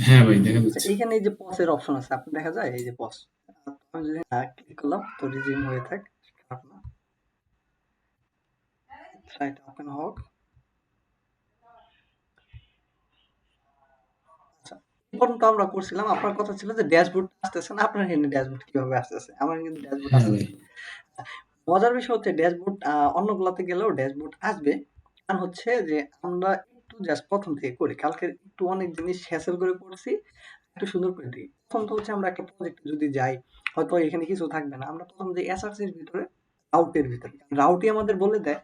হ্যাঁ ভাই, দেখা আচ্ছা, যাচ্ছে। এইখানে এই যে পজ এর অপশন আছে, আপনি দেখা যায় এই যে পজ। আমি যদি ক্লিক করলাম তো রিজিউম হয়ে থাক, খারাপ না, সাইট ওপেন হোক। আচ্ছা, এই পর্যন্ত আমরা করছিলাম। আপনার কথা ছিল যে ড্যাশবোর্ড আসতেছে না, আপনার এখানে ড্যাশবোর্ড কিভাবে আসতেছে? আমার কিন্তু ড্যাশবোর্ড হ্যাঁ ভাই। আসতেছে। মজার বিষয় হচ্ছে ড্যাশবোর্ড অন্যগুলাতে গেলেও ড্যাশবোর্ড আসবে। কারণ হচ্ছে যে আমরা একটু জাস্ট প্রথম থেকে করি। কালকে একটু অনেক জিনিস হ্যাসেল করে করছি, একটু সুন্দর করে দিই। প্রথমত হচ্ছে আমরা একটা প্রজেক্টে যদি যাই, হয়তো এখানে কিছু থাকবে না। আমরা প্রথম যে এসআরসি এর ভিতরে, রাউটের ভিতরে, রাউটই আমাদের বলে দেয়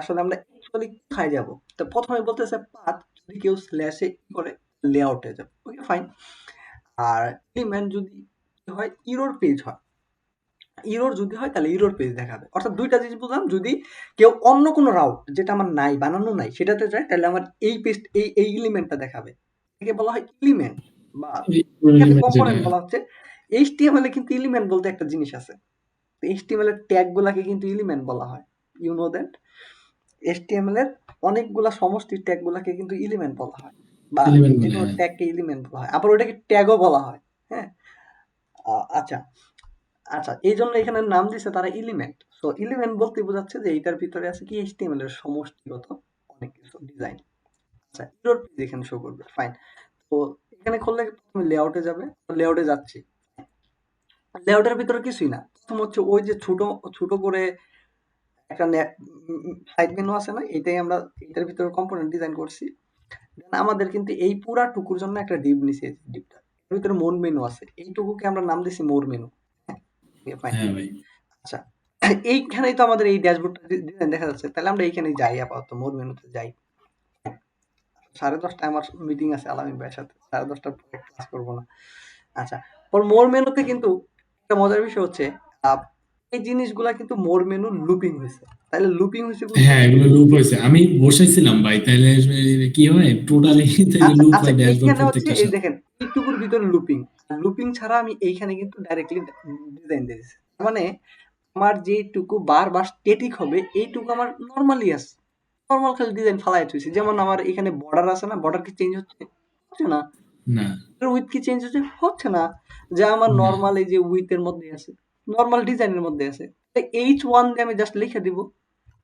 আসলে আমরা অ্যাকচুয়ালি কোথায় যাব। তো প্রথমে বলতেছে পাথ, যদি কেউ স্ল্যাশে করে লেআউটে যাবে, ওকে ফাইন। আর এলিমেন্ট যদি হয় ইরর পেজ হয়, ইরর যদি হয় তাহলে ইরর পেজ দেখাবে। অর্থাৎ দুইটা জিনিস বুঝলাম, যদি কেউ অন্য কোনো রাউট যেটা আমার নাই, বানানো নাই, সেটাতে যায় তাহলে আমার এই পেজ, এই এলিমেন্টটা দেখাবে। একে বলা হয় এলিমেন্ট, বা এই এটাতে এলিমেন্ট যেটা। কম্পোনেন্ট বলা হচ্ছে। এইচটিএমএল এ কিন্তু এলিমেন্ট বলতে একটা জিনিস আছে। এইচটিএমএল এর ট্যাগ গুলাকে কিন্তু এলিমেন্ট বলা হয়। ইউ নো দ্যাট এইচটিএমএল এর অনেকগুলা সমষ্টির ট্যাগ গুলাকে কিন্তু এলিমেন্ট বলা হয়, বা এলিমেন্ট যে বলে, কোনো হ্যাঁ। ট্যাগকে এলিমেন্ট বলা হয়, আবার ওটাকে ট্যাগও বলা হয়। হ্যাঁ, আচ্ছা। আচ্ছা, এই জন্য এখানে নাম দিছে তারা এলিমেন্ট। তো এলিমেন্ট বলতে বোঝাচ্ছে যে এইটার ভিতরে আছে কি এইচটিএমএল এর সমষ্টিগত অনেক কিছু ডিজাইন। আচ্ছা, ইরোর পেজ এখানে শো করবে, ফাইন। তো এখানে করলে প্রথমে লেআউটে যাবে, লেআউটে যাচ্ছি। লেআউটের ভিতরে কিছুই না, প্রথম হচ্ছে ওই যে ছোট ছোট করে একটা সাইড মেনু আছে না, এটাই আমরা এটার ভিতরে কম্পোনেন্ট ডিজাইন করছি। Then আমাদের কিন্তু এই পুরা টুকুর জন্য একটা ডিভ নিছি, ডিভটা এর ভিতরে মোর মেনু আছে, এইটুকুকে আমরা নাম দিছি মোর মেনু। হ্যাঁ, ফাইন। হ্যাঁ ভাই। আচ্ছা, এইখানেই তো আমাদের এই ড্যাশবোর্ডটা ডিজাইন দেখা যাচ্ছে, তাহলে আমরা এইখানেই যাই, আপাতত মোর মেনুতে যাই। 10:30টায় আমার মিটিং আছে আলামিন ভাইয়ের সাথে, 10:30টার পরে ক্লাস করবো না। আচ্ছা, পর মোর মেনুতে কিন্তু একটা মজার বিষয় হচ্ছে, আহ, এই জিনিসগুলা কিন্তু মোর মেনু লুপিং হয়েছে। তাহলে লুপিং হয়েছে কোন হ্যাঁ, জায়গায়? এগুলো লুপ হয়েছে, আমি বসাইছিলাম ভাই, তাহলে কি হয় টোটালি তাহলে আচ্ছা লুপ আচ্ছা, হয় ড্যাশবোর্ড এইখানে হচ্ছে প্রত্যেকটার এই সাথে। দেখেন এইটুকুর ভিতরে লুপিং, লুপিং ছাড়া আমি এইখানে কিন্তু ডাইরেক্টলি ডিজাইন দিয়েছি। মানে আমার যেটুকু বারবার স্ট্যাটিক হবে এইটুকু আমার নরমালি আছে, নরমাল খালি ডিজাইন ফালাই থুইছি। যেমন আমার এখানে বর্ডার আছে না, বর্ডার কি চেঞ্জ হচ্ছে? হচ্ছে না। না। উইথ কি চেঞ্জ হচ্ছে? হচ্ছে না। যা আমার না। নরমাল এই যে উইথ এর মধ্যে আছে, নরমাল ডিজাইনের মধ্যে আছে, এইচ ওয়ান দিয়ে আমি জাস্ট লিখে দিব।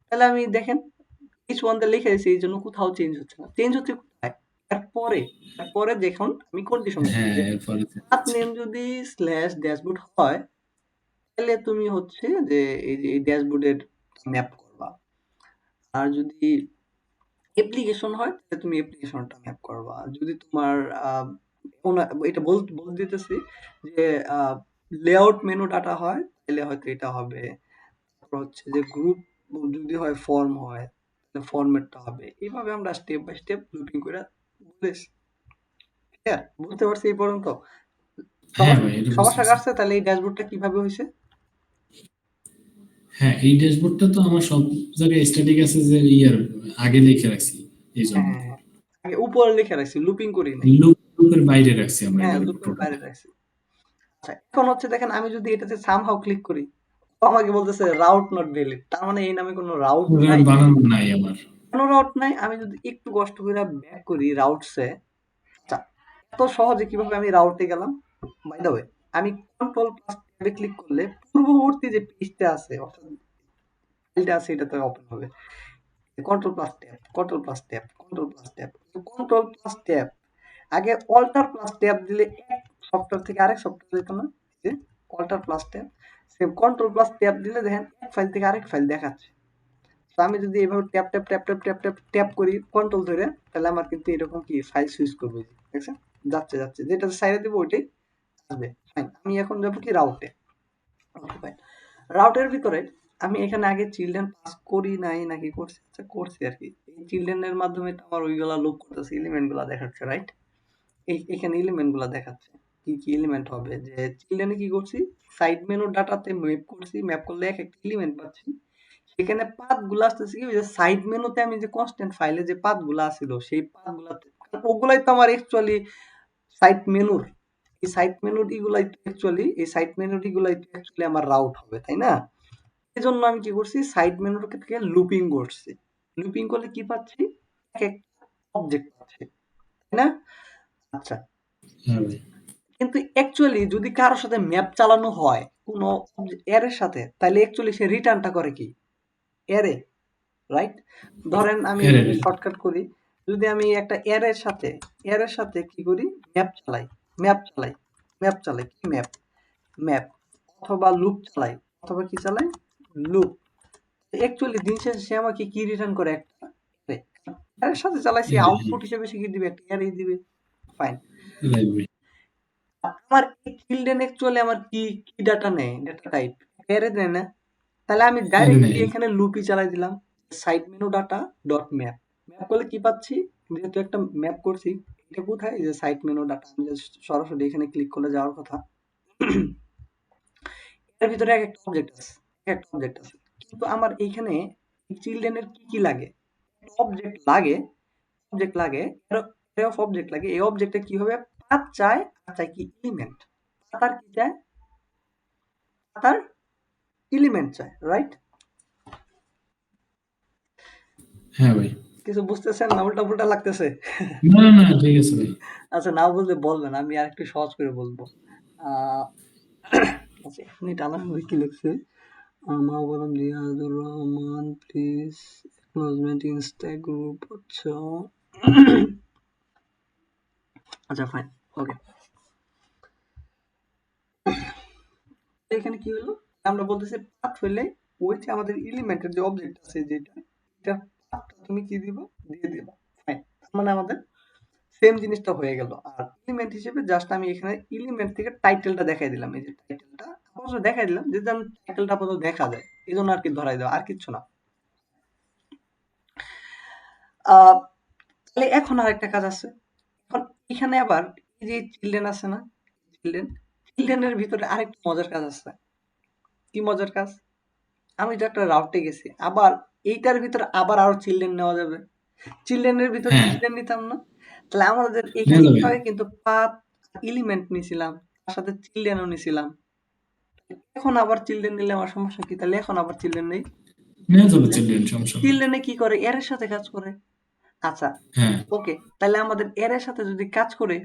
তাহলে আমি দেখেন এইচ ওয়ান দিয়ে লিখে দিয়েছি, এই জন্য কোথাও চেঞ্জ হচ্ছে না। চেঞ্জ হচ্ছে কোথায়? এরপরে, এরপরে যখন আমি কন্ডিশন দিচ্ছি হ্যাঁ, যে এরপরে পাথ নেম যদি স্ল্যাশ ড্যাশবোর্ড হয়, তাহলে তুমি হচ্ছে যে এই যে এই ড্যাশবোর্ডের ম্যাপ করবা। আর যদি অ্যাপ্লিকেশন হয় তাহলে তুমি অ্যাপ্লিকেশনটা ম্যাপ করবা। আর যদি তোমার এটা বল দিতেছি যে লেআউট মেনু ডাটা হয়, তাহলে হয়তো এটা হবে। তারপর হচ্ছে যে গ্রুপ যদি হয়, ফর্ম হয়, তাহলে ফরম্যাটটা হবে। এইভাবে আমরা স্টেপ বাই স্টেপ লুপিং করে বলেছি। ক্লিয়ার? বুঝতে পারছি এই পর্যন্ত? হ্যাঁ ভাই, এটা বুঝতে সমস্যা পারছি। কাটছে? তাহলে এই ড্যাশবোর্ডটা কিভাবে হয়েছে? হ্যাঁ, এই ড্যাশবোর্ডটা তো আমার সব জায়গায় স্ট্যাটিক আছে, যে ইয়ার আগে লিখে রাখছি, এই হ্যাঁ জন্য। হ্যাঁ হ্যাঁ, আগে উপরে লিখে রাখছি, লুপিং করি নাই। লুপের বাইরে রাখছি আমরা হ্যাঁ, এটা লুপের টোটালি। বাইরে রাখছি। আচ্ছা, এখন হচ্ছে দেখেন আমি যদি এটাতে সামহাউ ক্লিক করি, ও আমাকে বলতেছে রাউট নট ভ্যালিড। তার মানে এই নামে কোনো রাউট নাই। বানানো নাই আমার। কেন রাউট নাই? আমি যদি একটু কষ্ট করে ব্যাক করি রাউটসে, আচ্ছা, এত সহজে কিভাবে আমি রাউটে গেলাম? বাই দ্য ওয়ে, আমি কন্ট্রোল প্লাস ট্যাবে ক্লিক করলে পূর্ববর্তী যে পেজটা আছে, অর্থাৎ ফাইলটা আছে, এটাতে ওপেন হবে। Control plus tab, control plus tab, control plus tab, control plus tab. আগে অল্টার প্লাস ট্যাব দিলে এক সফটওয়্যার থেকে আরেক সফটওয়্যার যেত না, যে alt plus tab. Same control plus tab দিলে দেখেন এক ফাইল থেকে আরেক ফাইল দেখাচ্ছে। তো আমি যদি এইভাবে tap tap tap tap tap tap tap করি কন্ট্রোল ধরে, তাহলে আমার কিন্তু এরকম কি ফাইল সুইচ করবে, দেখছেন? যাচ্ছে যাচ্ছে, যেটা সাইডে দেবো ওইটাই আসবে। ফাইন, আমি এখন যাবো কি রাউটে। ওকে ফাইন, রাউটের ভিতরে আমি এখানে আগে চিলড্রেন পাস করি নাই নাকি করছি? আচ্ছা, করছি আর কি। এই চিলড্রেনের মাধ্যমে তো আমার ওইগুলা লোড করতেছে, এলিমেন্ট গুলা দেখাচ্ছে, রাইট? এখানে এলিমেন্ট গুলা দেখাচ্ছে, কি কি এলিমেন্ট হবে। যে চিলড্রেনে কি করছি, সাইড মেনু ডাটাতে ম্যাপ করছি, ম্যাপ করলে এক একটা এলিমেন্ট পাচ্ছি। সেখানে পাথ গুলা আসতেছে কি, ওই যে সাইড মেনুতে আমি যে কনস্ট্যান্ট ফাইলে যে পাথ গুলা ছিল, সেই পাথ গুলাতে, ওগুলাই তো আমার অ্যাকচুয়ালি সাইড মেনুর, এই সাইড মেনুর ইগুলাই তো অ্যাকচুয়ালি, এই সাইড মেনুর ইগুলাই তো অ্যাকচুয়ালি আমার রাউট হবে, তাই না? এজন্য আমি কি করছি, সাইড মেনুর থেকে লুপিং করছি। লুপিং করলে কি পাচ্ছি? এক একটা অবজেক্ট পাচ্ছি, তাই না? আচ্ছা, হ্যাঁ ভাই। কিন্তু অ্যাকচুয়ালি যদি কারোর সাথে ম্যাপ চালানো হয় কোনো অ্যারের সাথে, তাহলে অ্যাকচুয়ালি সে রিটার্নটা করে কি? Array, right? ধরেন আমি হ্যাঁ এখানে রাইট। শর্টকাট করি। যদি আমি একটা অ্যারের সাথে কি করি? ম্যাপ চালাই, ম্যাপ চালাই, ম্যাপ চালাই। কি ম্যাপ? ম্যাপ। অথবা লুপ চালাই, অথবা কি চালাই? লুপ। অ্যাকচুয়ালি দিন শেষে সে আমাকে কি রিটার্ন করে? একটা অ্যারে। অ্যারের সাথে চালাইছি, হ্যাঁ আউটপুট হিসেবে সে কি দিবে? একটা অ্যারেই দিবে। ফাইন। রাইট ভাই। আমার এই চিলড্রেন অ্যাকচুয়ালি আমার কি ডাটা নেয়? ডাটা টাইপ অ্যারে নেয় না? তাহলে আমি হ্যাঁ ডাইরেক্টলি নেই। এখানে লুপই চালাই দিলাম। Side menu data dot map. Map করলে কি পাচ্ছি? যেহেতু একটা ম্যাপ করছি, এটা কোথায়? এই যে সাইড মেনু ডাটা। আমি জাস্ট সরাসরি এখানে ক্লিক করলে যাওয়ার কথা। এর ভিতরে এক একটা অবজেক্ট আছে, এক একটা অবজেক্ট আছে। কিন্তু আমার এইখানে চিলড্রেনের কি লাগে? অবজেক্ট লাগে, অবজেক্ট লাগে, অ্যারে অফ অবজেক্ট লাগে। এই অবজেক্টে কি হবে? পাথ চায়, আর চায় কি? এলিমেন্ট। পাথ আর কি চায়? পাথ আর এলিমেন্ট চায়, রাইট? হ্যাঁ ভাই। কিছু বুঝতেছেন না? উল্টা-পুল্টা লাগতেছে? না, না, না, ঠিক আছে ভাই। আচ্ছা, না বুঝলে বলবেন। আমি আরেকটু সহজ করে বলবো। আ আচ্ছা, ১ মিনিট আমার বই কি লিখছে? Mahbub Riyazur Rahman please acknowledgement insta group. আচ্ছা। আচ্ছা ফাইন। ওকে। এখানে কি হলো? আমরা বলতেছি পাথ হইলে ওই যে আমাদের এলিমেন্টের যে অবজেক্ট আছে যেটা, এটার পাথটা তুমি কি দিবা? দিয়ে দিবা। ফাইন। তার মানে আমাদের সেম জিনিসটা হয়ে গেল। আর এলিমেন্ট হিসেবে জাস্ট আমি এখানে এলিমেন্ট থেকে টাইটেলটা দেখাই দিলাম। এই যে টাইটেলটা আপাতত দেখাই দিলাম, যে যেন টাইটেলটা আপাতত দেখা যায়। এজন্য আর কি ধরাই দেওয়া, আর কিচ্ছু না। আহ তাহলে এখন আরেকটা কাজ আছে। এখন এখানে আবার এই যে চিলড্রেন আছে না? চিলড্রেন, চিলড্রেনের ভিতরে আরেকটা মজার কাজ আছে। কি মজার কাজ? আমি তো একটা রাউটে গেছি। আবার এইটার ভিতরে আবার আরো চিলড্রেন নেওয়া যাবে। চিলড্রেনের ভিতরে হ্যাঁ, চিলড্রেন নিতাম না? তাহলে আমাদের নেওয়া এখানে কি যাবে। হয়? কিন্তু পাথ এলিমেন্ট নিছিলাম, তার সাথে চিলড্রেনও নিছিলাম। এখন আবার চিলড্রেন নিলে আমার সমস্যা কি? তাহলে এখন আবার চিলড্রেন নেই। নেওয়া যাবে চিলড্রেন, সমস্যা নেই। চিলড্রেনে কি করে? অ্যারের সাথে কাজ করে। আচ্ছা, হ্যাঁ, ওকে। তাহলে আমাদের অ্যারের সাথে যদি কাজ করে,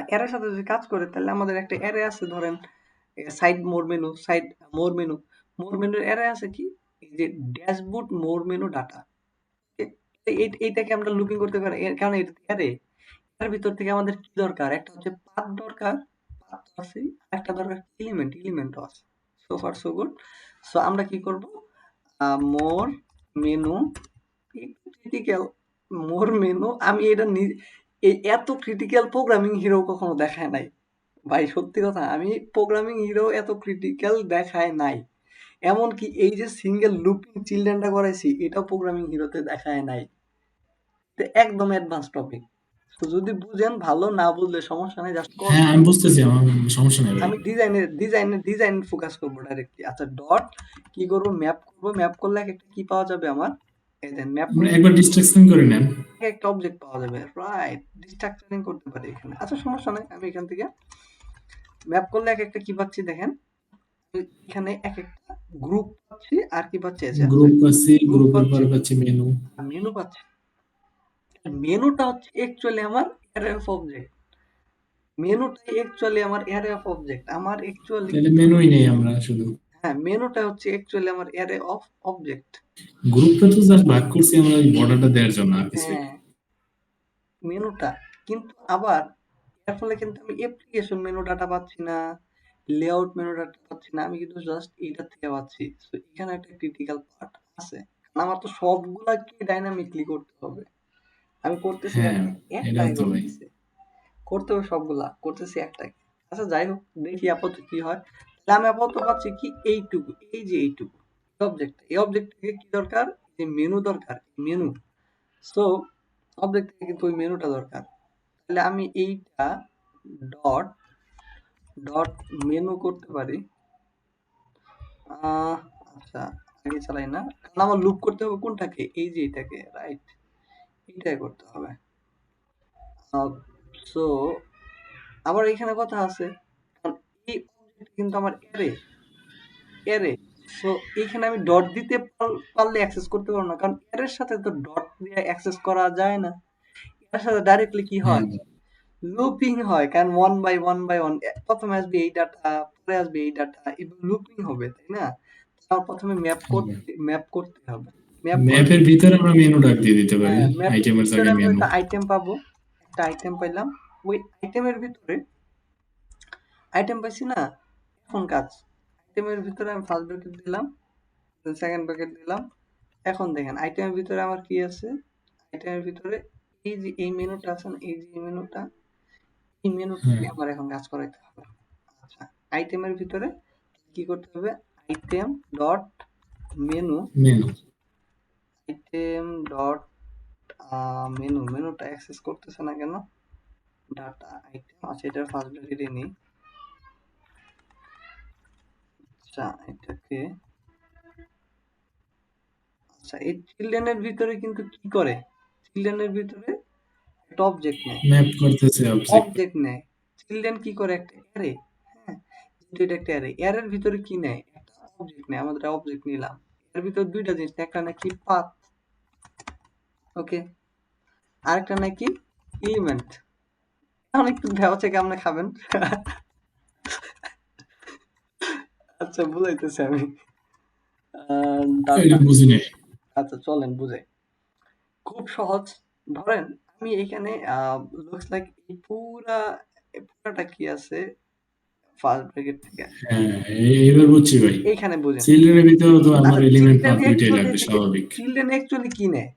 অ্যারের সাথে যদি কাজ করে, তাহলে আমাদের একটা অ্যারে আছে, ধরেন সাইড মোর মেনু, সাইড মোর মেনু, মোর মেনুর অ্যারে আছে কি? এই যে ড্যাশবোর্ড মোর মেনু ডাটা। এইটাকে আমরা লুকিং করতে পারি, কারণ এটা অ্যারে। এর ভিতর থেকে আমাদের কি দরকার? একটা হচ্ছে পাথ দরকার, পাথ তো আছেই। আরেকটা দরকার এলিমেন্ট, এলিমেন্টও আছে। So far so good. So আমরা কি করব? মোর মেনু, একটু ক্রিটিক্যাল। মোর মেনু, আমি এটা এত ক্রিটিক্যাল প্রোগ্রামিং হিরো কখনো দেখায় নাই। ভাই সত্যি কথা, আমি প্রোগ্রামিং হিরো এত ক্রিটিক্যাল দেখায় নাই। এমনকি এই যে সিঙ্গেল লুপিং চিলড্রেনটা করাইছি, এটাও প্রোগ্রামিং হিরোতে দেখায় নাই। এটা একদম অ্যাডভান্স টপিক। তো যদি বুঝেন ভালো, না বুঝলে সমস্যা নাই, জাস্ট কল হ্যাঁ, আমি দিবেন। বুঝতেছি, আমার সমস্যা নেই ভাই। আমি ডিজাইন ফোকাস করব ডাইরেক্টলি। আচ্ছা, ডট কি করব? ম্যাপ করব। ম্যাপ করলে একটা কি পাওয়া যাবে আমার? এই যে ম্যাপ আপনি করলে একবার ডিস্ট্রাকশন করে নেন। একটা অবজেক্ট পাওয়া যাবে, রাইট? ডিস্ট্রাকচারিং করতে পারি এখানে। আচ্ছা, সমস্যা নাই। আমি এখান থেকে ম্যাপ করলে একটা কি পাচ্ছি দেখেন। এখানে একটা গ্রুপ পাচ্ছি, আর কি পাচ্ছি? এই যে গ্রুপ পাচ্ছি, গ্রুপ গ্রুপের পাচ্ছি, পরে পাচ্ছি মেনু। আর মেনু পাচ্ছি। মেনুটা হচ্ছে অ্যাকচুয়ালি আমার অ্যারে অফ অবজেক্ট। মেনুটাই অ্যাকচুয়ালি আমার অ্যারে অফ অবজেক্ট। আমার অ্যাকচুয়ালি তাহলে মেনুই নেই আমরা শুধু। হ্যাঁ, মেনুটা হচ্ছে অ্যাকচুয়ালি আমার অ্যারে অফ অবজেক্ট। গ্রুপটা তো জাস্ট ভাগ করছি আমরা ওই বর্ডারটা দেওয়ার জন্য, আর কিছুই হ্যাঁ, না। মেনুটা। কিন্তু আবার এর ফলে কিন্তু আমি অ্যাপ্লিকেশন মেনু ডাটা পাচ্ছি না, লেআউট মেনু ডাটা পাচ্ছি না। আমি কিন্তু জাস্ট এইটার থেকে পাচ্ছি। সো এখানে একটা ক্রিটিক্যাল পার্ট আছে। কারণ আমার তো সবগুলাকে ডাইনামিকলি করতে হবে। আমি করতেছি হ্যাঁ, দেখেন, এটাও একটাই তো ভাই। করতেছি। করতে হবে সবগুলা, করতেছি একটাই। আচ্ছা যাই হোক, দেখি আপাতত কি হয়। তাহলে আমি আপাতত পাচ্ছি কি? এইটুকু, এই যে এইটুকু অবজেক্ট। এই অবজেক্ট থেকে কি দরকার? যে মেনু দরকার, মেনু। সো অবজেক্ট থেকে কিন্তু ওই মেনুটা দরকার। তাহলে আমি এইটা ডট ডট মেনু করতে পারি। আচ্ছা, আগে চালাই না, কারণ আমার লুপ করতে হবে কোনটাকে? এই যে এটাকে, রাইট? এইটাই করতে হবে। সো আবার এখানে কথা আছে, কারণ এই অবজেক্ট কিন্তু আমার অ্যারে, অ্যারে। সো এখানে আমি ডট দিতে পারলে অ্যাক্সেস করতে পারবো না, কারণ অ্যারের সাথে তো ডট দিয়ে অ্যাক্সেস করা যায় না। এর সাথে ডাইরেক্টলি কি হ্যাঁ হয়? ভাই। লুপিং হয় কারণ ওয়ান বাই ওয়ান প্রথমে আসবে এই ডাটা, পরে আসবে এই ডাটা, এবার লুপিং হবে, তাই না? আমার প্রথমে ম্যাপ করতে হবে। ম্যাপ করে ম্যাপের ভিতরে আমরা মেনু ডাক দিয়ে দিতে পারি, হ্যাঁ, ম্যাপের আইটেমের ভিতরে জায়গায় আমি মেনু। একটা আইটেম পাবো, একটা আইটেম পাইলাম। ওই আইটেমের ভিতরে আইটেম পাইছি না, এখন কাজ আইটেমের ভিতরে আমি ফার্স্ট ব্র্যাকেট দিলাম, সেকেন্ড ব্র্যাকেট দিলাম। এখন দেখেন আইটেমের ভিতরে আমার কি আছে, আইটেমের ভিতরে এই যে এই মেনুটা আছে না, এই যে এই মেনুটা, এই মেনুটাকে হ্যাঁ, আমার এখন কাজ করাইতে হবে। আচ্ছা, আইটেমের ভিতরে কি করতে হবে, item dot menu, menu. Item dot মেনুটা অ্যাক্সেস করতেছে না কেন, ডাটা আইটেম, আচ্ছা এটার ফার্স্ট ব্র্যাকেটে নিই। আচ্ছা এটাকে, আচ্ছা এই চিলড্রেনের ভিতরে কিন্তু কি করে, চিলড্রেনের ভিতরে একটা অবজেক্ট নেয়, ম্যাপ করতেছে অবজেক্ট। অবজেক্ট নেয়। চিলড্রেন কি করে, একটা অ্যারে, হ্যাঁ, যেহেতু এটা একটা অ্যারে, অ্যারের ভিতরে কি নেয়, একটা অবজেক্ট নেয়। আমাদের অবজেক্ট নিলাম, এর ভিতরে দুইটা জিনিস নেয়, একটা নাকি পাথ, ওকে, আরেকটা নাকি এলিমেন্ট। এখন একটু ভেবে কেমনে খাবেন। আচ্ছা বুঝাইতেছি আমি, এটা ডাটা, বুঝি নাই। আচ্ছা চলেন বুঝাই, খুব সহজ। ধরেন আমি এখানে লুকস লাইক এই পুরাটা কি আছে, ফার্স্ট ব্র্যাকেট থেকে হ্যাঁ, এবার বুঝছি ভাই। এইখানে বুঝেন। চিলড্রেনের ভিতরে তো আমার আচ্ছা এলিমেন্ট চিলড্রেন পাথ দুইটাই অ্যাকচুয়ালি, লাগবে, স্বাভাবিক। চিলড্রেন অ্যাকচুয়ালি কি নেয়,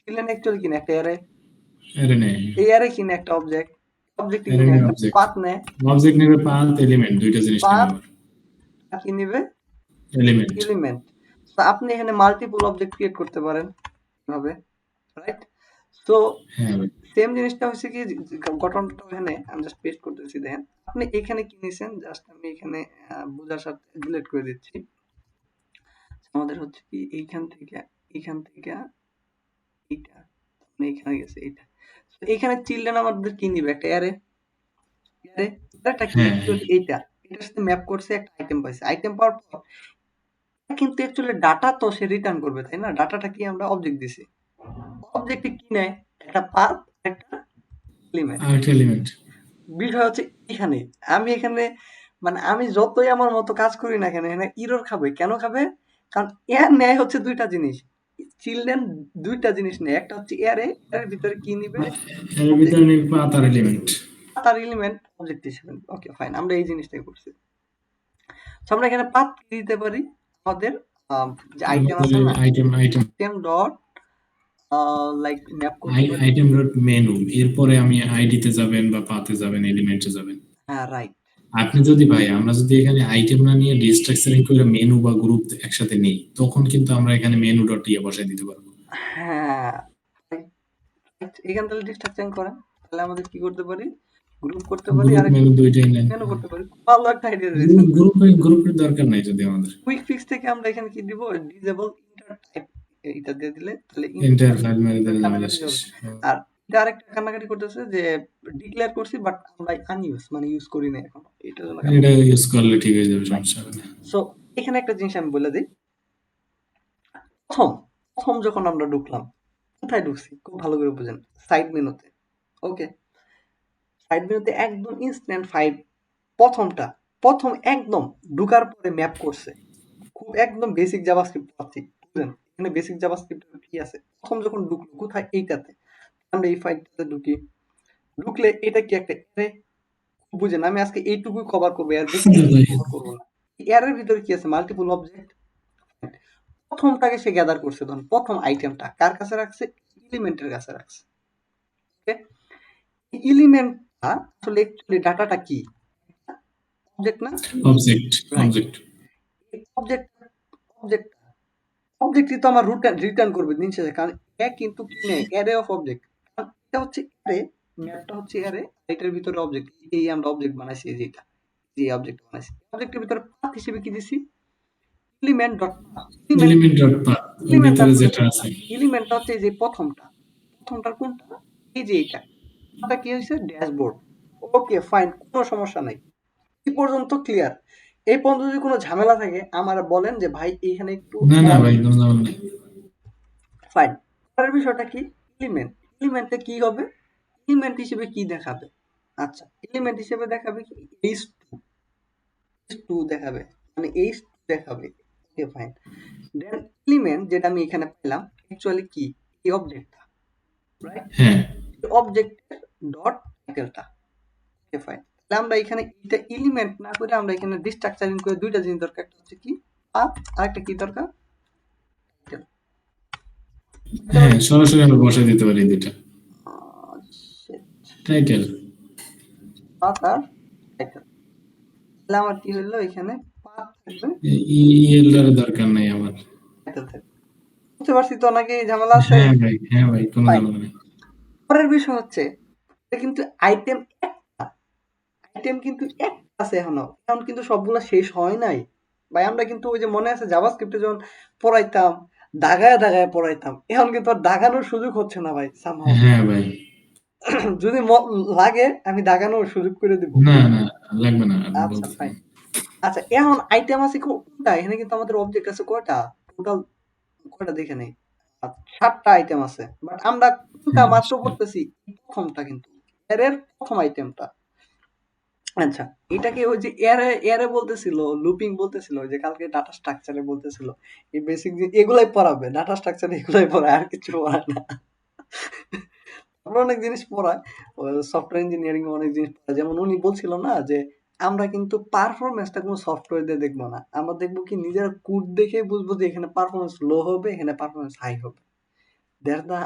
চিলড্রেন অ্যাকচুয়ালি কি নেয়, একটা অ্যারে, আরে নেই, এই অ্যারে কি নেয়, একটা অবজেক্ট, অবজেক্ট কি আরে নেয়, নেই একটা অবজেক্ট। পাথ নেয়, অবজেক্ট নেবে পাথ, এলিমেন্ট, দুইটা জিনিস নেবে পাথ আবার। কি নিবে, এলিমেন্ট। এলিমেন্ট। তো আপনি এখানে মাল্টিপল অবজেক্ট ক্রিয়েট করতে পারেন এভাবে, রাইট? তো হ্যাঁ ভাই। সেম জিনিসটা হচ্ছে কি, ঘটনাটা এখানে আমি জাস্ট পেস্ট করতেছি, দেখেন আপনি এখানে কি নিছেন, জাস্ট আমি এখানে বোঝার সাথে ডিলিট করে দিচ্ছি। আমাদের হচ্ছে কি এইখান থেকে এইটা, মানে এখানে গেছে এইটা। তো এখানে চিলড্রেন আমাদের কি নিবে, একটা অ্যারে, অ্যারে, অ্যারেটা কি হ্যাঁ, অ্যাকচুয়ালি এইটা, এটার সাথে ম্যাপ করছে, একটা আইটেম পাইছে, আইটেম পাওয়ার পর কিন্তু অ্যাকচুয়ালি ডাটা তো সে রিটার্ন করবে, তাই না? ডাটাটা কি আমরা অবজেক্ট দিছি, অবজেক্টে কি নেয়, একটা পাথ, একটা এলিমেন্ট। আরেকটা এলিমেন্ট। বিষয় হচ্ছে এখানে, আমি এখানে মানে আমি যতই আমার মতো কাজ করি না কেন, এখানে ইরর খাবে, কেন খাবে, কারণ এর নেয় হচ্ছে দুইটা জিনিস, চিলড্রেন দুইটা জিনিস নেয়, একটা হচ্ছে এর, এর ভিতরে কি নিবে, এর অবজেক্ট, ভিতরে নিবে পাথ আর এলিমেন্ট। তার এলিমেন্ট অবজেক্ট হিসেবে। ওকে ফাইন, আমরা এই জিনিসটাই করছি। তো আমরা এখানে পাথ কি দিতে পারি, আমাদের যে আইটেম আমাদের আছে না, item item item dot like map করতে পারি, আইটেম ডট মেনু, এরপরে আমি আইডিতে যাবেন বা পাতে যাবেন, এলিমেন্টে যাবেন। হ্যাঁ রাইট, আপনি যদি ভাই, আমরা যদি এখানে আইটেম না নিয়ে রিস্ট্রাকচারিং করে মেনু বা গ্রুপ একসাথে নেই, তখন কিন্তু আমরা এখানে মেনু ডট ইয়ে বসাই দিতে পারবো। হ্যাঁ এখান থেকে ডিস্ট্রাকশন করেন, তাহলে আমাদের কি করতে পারি, গ্রুপ করতে পারি, গ্রুপ আর মেনু দুইটাই নেন। কেন করতে পারি, ভালো একটা আইডিয়া দিয়েছেন। গ্রুপের দরকার নাই যদি আমাদের। কুইক ফিক্স থেকে আমরা এখানে কি দিব, ডিসেবল ইন্টার টাইপ, এটা দিয়ে দিলে তাহলে এন্টার ফাইল মেরে দিলে ঝামেলা কানাকাটি শেষ। হবে। আর এটা আরেকটা কান্নাকাটি করতেছে যে ডিক্লেয়ার করছি বাট আমরা আনইউজ মানে ইউজ করি না এখন, এটার জন্য এটা কান্নাকাটি। ইউজ করলে ঠিক হয়ে যাবে, সমস্যা হবে না। সো এখানে একটা জিনিস আমি বলে দিই, প্রথম প্রথম যখন আমরা ঢুকলাম, কোথায় ঢুকছি খুব ভালো করে বুঝেন, সাইড মেনুতে, ওকে, সাইড মেনুতে একদম ইনস্ট্যান্ট ফাইভ, প্রথমটা, প্রথম একদম ঢুকার পরে ম্যাপ করছে, খুব একদম বেসিক জাভাস্ক্রিপ্ট পাচ্ছি, বুঝলেন এখানে বেসিক জাভাস্ক্রিপ্ট কি আছে, প্রথম যখন ঢুকলো কোথায়, এইটাতে, আমরা এই ফাইলটাতে ঢুকি, ঢুকলে এটা কি একটা অ্যারে, বুঝেন আমি আজকে এইটুকুই কভার করবো, এর বেশি কভার করবো না। এর ভিতরে কি আছে, মাল্টিপল অবজেক্ট, প্রথমটাকে সে গ্যাদার করছে, ধরুন প্রথম আইটেমটা কার কাছে রাখছে, এলিমেন্টের কাছে রাখছে, ওকে, এলিমেন্টটা আসলে অ্যাকচুয়ালি ডাটাটা কি, অবজেক্ট না, object. Right, object. Object, object, অবজেক্টই তো আমার রিটার্ন করবে দিন শেষে, কারণ এ কিন্তু কি নেই, অ্যারে অফ অবজেক্ট, কারণ এটা হচ্ছে অ্যারে, ম্যাপটা হচ্ছে অ্যারে, এটার ভিতরে অবজেক্ট, এই আমরা অবজেক্ট বানাইছি, এই যে এটা, যে অবজেক্ট বানাইছি, অবজেক্টের ভিতরে পাথ হিসেবে কি দিছি, element dot path, element, element dot path, ওর এলিমেন্ট ভিতরে আসলে যেটা কোনটা, আছে। এলিমেন্টটা হচ্ছে এই যে প্রথমটা, প্রথমটার কোনটা, এই যে এইটা, এটা কি হয়েছে, ড্যাশবোর্ড। ওকে ফাইন, কোনো সমস্যা নাই, এই পর্যন্ত ক্লিয়ার। এই পর্যন্ত যদি কোনো ঝামেলা থাকে আমার বলেন যে ভাই এইখানে একটু না না ভাই, কোনো ঝামেলা নেই। ফাইন। পরের বিষয়টা কি, এলিমেন্ট, এলিমেন্টে কি হবে, এলিমেন্ট হিসেবে কি দেখাবে, আচ্ছা, এলিমেন্ট হিসেবে দেখাবে কি h2 দেখাবে, মানে h2 দেখাবে। Okay fine. দেন এলিমেন্ট যেটা আমি এখানে পেলাম অ্যাকচুয়ালি কি, এই অবজেক্টটা, রাইট? হ্যাঁ অবজেক্টের ডট টাইটেলটা। Okay fine. তাহলে আমরা এখানে এটা এলিমেন্ট না করে আমরা এখানে ডিস্ট্রাকচারিং করে দুইটা জিনিস দরকার, একটা হচ্ছে কি পাথ, আর একটা কি দরকার, টাইটেল। হ্যাঁ, সরাসরি আমরা বসাই দিতে পারি দুইটা টাইটেল। পাথ আর টাইটেল। তাহলে আমার কি হলো, এখানে পাথ থাকবে, ইএলটার দরকার নাই আমার। টাইটেল থাকবে। বুঝতে পারছি তো নাকি ঝামেলা আছে? হ্যাঁ ভাই, কোনো ফাইন। ঝামেলা নেই। পরের বিষয় হচ্ছে এটা কিন্তু আইটেম একটা, আইটেম কিন্তু একটা আছে এখনো, এখন কিন্তু সবগুলা শেষ হয় নাই ভাই। আমরা কিন্তু ওই যে মনে আছে জাভাস্ক্রিপ্টে যখন পড়াইতাম, দাগায় দাগায় পড়াইতাম, এখন কিন্তু আর দাগানোর সুযোগ হচ্ছে না ভাই সামহাও। হ্যাঁ ভাই, যদি লাগে আমি দাগানোর সুযোগ করে দিব। না না লাগবে না, আমি আচ্ছা বলতেছি। ফাইন। আচ্ছা, এখন আইটেম আছে কোনটা, এখানে কিন্তু আমাদের অবজেক্ট আছে কয়টা, টোটাল কয়টা দেখে নেই। 7টা আইটেম আছে, বাট আমরা কোনটা হ্যাঁ, মাত্র পড়তেছি, প্রথমটা কিন্তু এর প্রথম আইটেমটা। আচ্ছা, এটাকে ওই যে এরে এরে বলতেছিল, লুপিং বলতেছিল, ওই যে কালকে ডাটা স্ট্রাকচারে বলতেছিল, এই বেসিক যে এগুলাই পড়াবে, ডাটা স্ট্রাকচার এগুলাই পড়ায়, আর কিছু পড়ায় না। আমরা অনেক জিনিস পড়ায়, সফটওয়্যার ইঞ্জিনিয়ারিং অনেক জিনিস পড়ায়। যেমন উনি বলছিল না যে আমরা কিন্তু পারফরমেন্সটা কোনো সফটওয়্যার দিয়ে দেখবো না, আমরা দেখবো কি নিজের কোড দেখে বুঝবো যে এখানে পারফরমেন্স লো হবে, এখানে পারফরমেন্স হাই হবে। দ্যাটস দ্য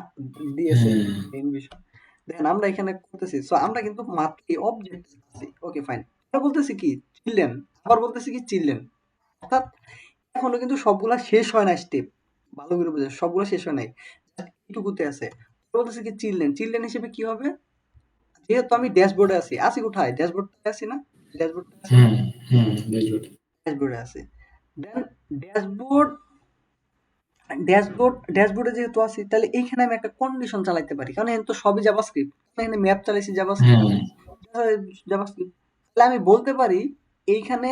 ডিএসএল হ্যাঁ মেইন বিষয়। দেখেন আমরা এখানে করতেছি, সো আমরা কিন্তু মাত্র এই অবজেক্ট আছি। Okay fine. আমরা বলতেছি কি চিলড্রেন, আবার বলতেছি কি চিলড্রেন, অর্থাৎ এখনো কিন্তু সবগুলা শেষ হয় না স্টেপ, ভালো করে বুঝে সবগুলা শেষ হয় নাই, এইটুকুতে আছে। বলতেছি কি চিলড্রেন, চিলড্রেন হিসেবে কি হবে, যেহেতু আমি ড্যাশবোর্ডে আছি, আছি কোথায়, ড্যাশবোর্ডে আছি না, ড্যাশবোর্ডে আছি না, হ্যাঁ হ্যাঁ, dashboard। ড্যাশবোর্ডে আছি। দেন ড্যাশবোর্ড, ড্যাশবোর্ডে যেহেতু আছি, তাহলে এইখানে আমি একটা কন্ডিশন চালাইতে পারি, কারণ এখানে তো সবই জাভাস্ক্রিপ্ট, এখানে ম্যাপ চালাইছি জাভাস্ক্রিপ্ট, হ্যাঁ জাভাস্ক্রিপ্ট। তাহলে আমি বলতে পারি এইখানে,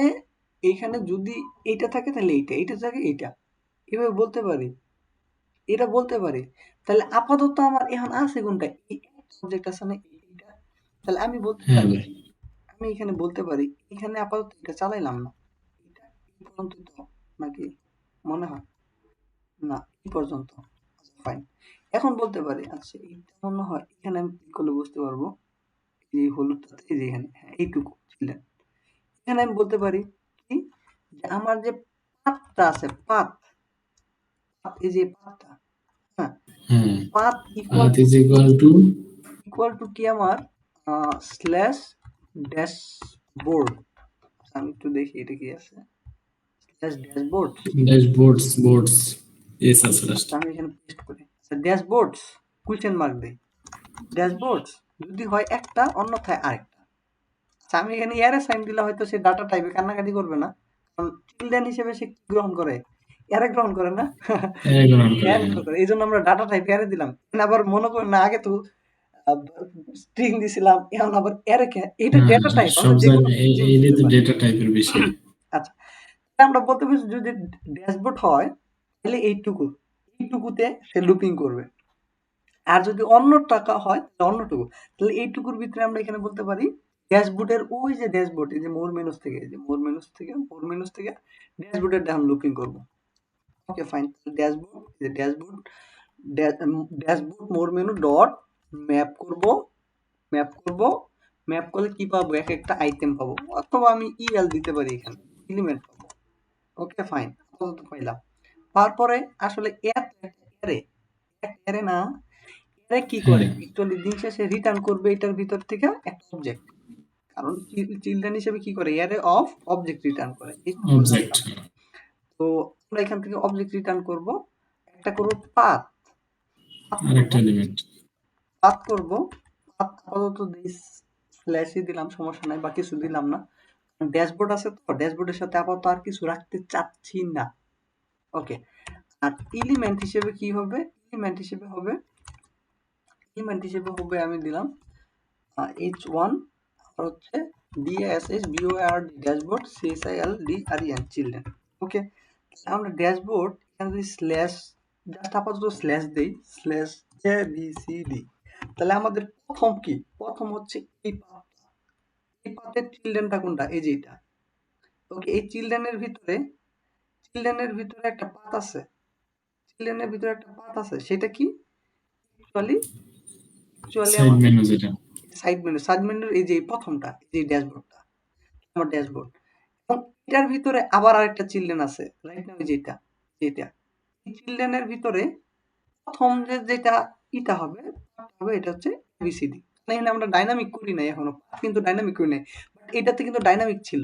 এইখানে যদি এইটা থাকে তাহলে এইটা, এইটা থাকে এইটা, এভাবে বলতে পারি, এটা বলতে পারি। তাহলে আপাতত আমার এখন আছে কোনটা, এই সাবজেক্ট আছে না এইটা, তাহলে আমি বলতে হ্যাঁ পারি, ভাই, আমি এখানে বলতে পারি এখানে আপাতত এটা চালাইলাম না, এটা এই পর্যন্ত তো, নাকি মনে হয় না এই পর্যন্ত, ফাইন। এখন বলতে পারি আচ্ছা এইটা মনে হয় এখানে আমি ক্লিক করলে বুঝতে পারবো, এই হলুদটাতে, এই যে এখানে, হ্যাঁ এইটুকু ছিলেন। এখানে আমি বলতে পারি কি, যে আমার যে পাতটা আছে, পাত, এই যে পাতটা, হ্যাঁ, হ্যাঁ। পাত equal path to, is equal to equal to কি আমার, স্ল্যাশ ড্যাশবোর্ড। আমি একটু দেখি এটা কি আছে, স্ল্যাশ ড্যাশবোর্ড। ড্যাশবোর্ডস, বোর্ডস, এস আছে লাস্ট। আচ্ছা আমি এখানে পেস্ট করি, আচ্ছা ড্যাশবোর্ডস, কুইশ্চেন মার্ক দেই, ড্যাশবোর্ডস যদি হয় একটা, অন্যথায় আরেকটা। আচ্ছা আমি এখানে এয়ারে সাইন দিলে হয়তো সে ডাটা টাইপে কান্নাকাটি করবে না, কারণ চিলড্রেন হিসেবে সে কি গ্রহণ করে, এয়ারে গ্রহণ করে না, গ্রহণ করে, এয়ারে হ্যাঁ। গ্রহণ করে, এই জন্য আমরা ডাটা টাইপ এয়ারে দিলাম। এখানে আবার মনে করেন না আগে তো স্ট্রিং দিছিলাম, এখন আবার এয়ারে এটা হ্যাঁ, ডেটা টাইপ, আমরা সব যে কোনো জায়গায় জিনিস এইটা দিতে তো পারি। ডেটা টাইপের বিষয়। আচ্ছা, তাহলে আমরা বলতে পারি যদি ড্যাশবোর্ড হয় তাহলে এইটুকু, এইটুকুতে সে লুপিং করবে, আর যদি অন্য টাকা হয় তাহলে অন্যটুকু। তাহলে এইটুকুর ভিতরে আমরা এখানে বলতে পারি ড্যাশবোর্ডের ওই যে ড্যাশবোর্ড, এই যে মোর মেনুস থেকে, এই যে মোর মেনুস থেকে ড্যাশবোর্ডের ডান লুপিং করব। Okay fine. ড্যাশবোর্ড, এই যে ড্যাশবোর্ড, ড্যাশবোর্ড মোর মেনু ডট ম্যাপ করব, ম্যাপ করব, ম্যাপ করলে কি পাবো, এক একটা আইটেম পাবো, অথবা আমি ইএল দিতে পারি, এখানে এলিমেন্ট পাবো। ওকে ফাইন, আপাতত পাইলাম। তারপরে আসলে অ্যারে, অ্যারে না, অ্যারে কি করে হ্যাঁ, অ্যাকচুয়ালি দিন শেষে রিটার্ন করবে এটার ভিতর থেকে একটা অবজেক্ট, কারণ চিলড্রেন হিসেবে কি করে, অ্যারে অফ অবজেক্ট রিটার্ন করে, এই তো অবজেক্ট। জানতাম। তো আমরা এখান থেকে অবজেক্ট রিটার্ন করব, একটা করব পাথ, পাথ করব, আরেকটা এলিমেন্ট। পাথ করব, পাথ আপাতত দিস স্ল্যাশই দিলাম, সমস্যা নাই, বা কিছু দিলাম না, ড্যাশবোর্ড আছে তো, ড্যাশবোর্ডের সাথে আপাতত আর কিছু রাখতে চাচ্ছি না। ওকে, আর এলিমেন্ট হিসেবে কি হবে, এলিমেন্ট হিসেবে হবে, এলিমেন্ট হিসেবে হবে আমি দিলাম h1, আর হচ্ছে DASH ড্যাশবোর্ড, CSILDREN চিলড্রেন। ওকে, আমরা ড্যাশবোর্ড এখানে যদি স্ল্যাশ, জাস্ট আপাতত স্ল্যাশ দেই, স্ল্যাশ ABCD, তাহলে আমাদের প্রথম কি, প্রথম হচ্ছে এই পাথ, এই পাতের চিলড্রেনটা কোনটা? এই যে এটা। ওকে, এই চিলড্রেনের ভিতরে একটা পাত আছে। চিলড্রেনের ভিতরে একটা পাত আছে। সেটা কি? অ্যাকচুয়ালি সাইড আমার মেনু যেটা। সাইড মেনুর এই যে প্রথমটা, এই যে ড্যাশবোর্ডটা, আমার ড্যাশবোর্ড। এবং এটার ভিতরে আবার আরেকটা চিলড্রেন আছে। রাইট নাও, এই যে এটা। এই চিলড্রেনের ভিতরে প্রথম যেটা ইটা হবে, এটা হচ্ছে এবিসিডি। এখানে আমরা ডাইনামিক করি নাই এখনো, কিন্তু ডাইনামিক করি নাই। বাট এটাতে কিন্তু ডাইনামিক ছিল।